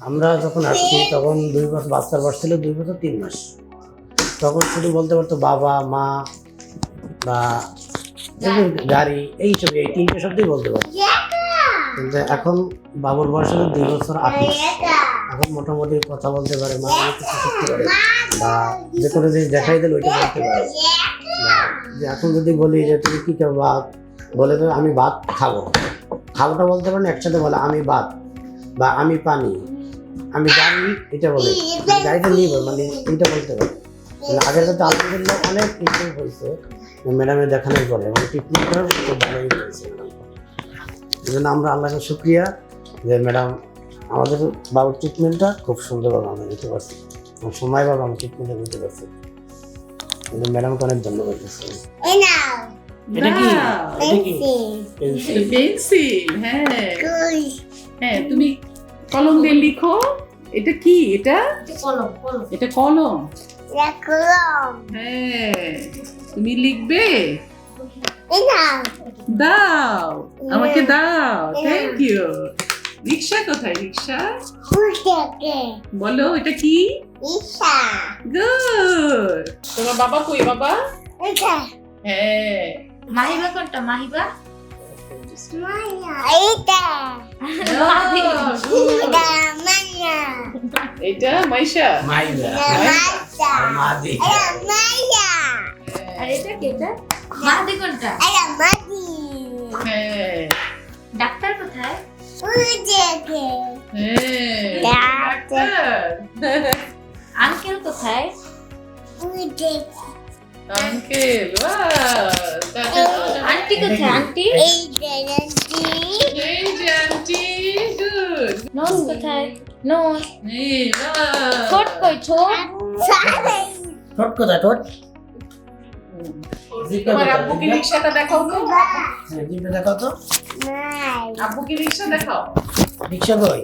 আমরা যখন আসছি তখন 2 বছর, বাচ্চার বয়স ছিল 2 বছর 3 মাস। তখন শুধু বলতে পারতো বাবা, মা বা গাড়ি, এইসব, এই 3টে শব্দই বলতে পারতো। কিন্তু এখন বাবুর বয়স হলো 2 বছর 8 মাস। এখন মোটামুটি কথা বলতে পারে, মাঝে কিছু শিখতে পারে, বা যে কোনো জিনিস দেখাই দিলে ওইটা বলতে পারে। যে এখন যদি বলি যে তুমি কী খাবো, ভাত, বলে দেবে আমি ভাত খাবো। খাবোটা বলতে পারেন, একসাথে বলে আমি ভাত বা আমি পানি, আমি গাড়ি, এটা বলে গাড়িটা নিয়ে বল, মানে এইটা বলতে পারে। আগের কথা আলহামদুলিল্লাহ অনেক ইম্প্রুভ হয়েছে ম্যাডামের দেখানোর পরে, মানে ট্রিটমেন্টটাও খুব ভালোই হয়েছে ম্যাডাম। এই জন্য আমরা আল্লাহকে শুক্রিয়া যে ম্যাডাম আমাদের বাবুর ট্রিটমেন্টটা খুব সুন্দরভাবে আমরা নিতে পারছি, সময়ভাবে আমরা ট্রিটমেন্টটা নিতে পারছি। কিন্তু ম্যাডামকে অনেক ধন্যবাদ দিচ্ছি। এটা কি? পেন্সিল। হ্যাঁ হ্যাঁ, তুমি কলম দিয়ে লিখো। এটা কি? এটা কলম। এটা কলম। হ্যাঁ, তুমি লিখবে। দাও, আমাকে দাও। Thank you. রিক্সা কোথায়? রিক্সা বলো, এটা কি? গুড। তোমার বাবা কই? বাবা হ্যাঁ। মাহিবা কোনটা? মাহিবা এটা মাইশা। মাইদা মাদি। আর এটা কি? এটা মাহাদি কোনটা? হ্যাঁ ডাক্তার কোথায়? হ্যাঁ, ডাক্তার। আঙ্কেল কোথায়? আঙ্কেল। আন্টি কোথায়? আন্টি এই যে আন্টি। গুড। নোজ কোথায়? নোজ। এই ঠোঁট কই? ঠোঁট ঠোঁট কোথায়? ঠোঁট তোমার আব্বুকে রিক্সাটা দেখাও তো। জিভটা দেখাও তো। আব্বুকে রিক্সা দেখাও। রিক্সা কই?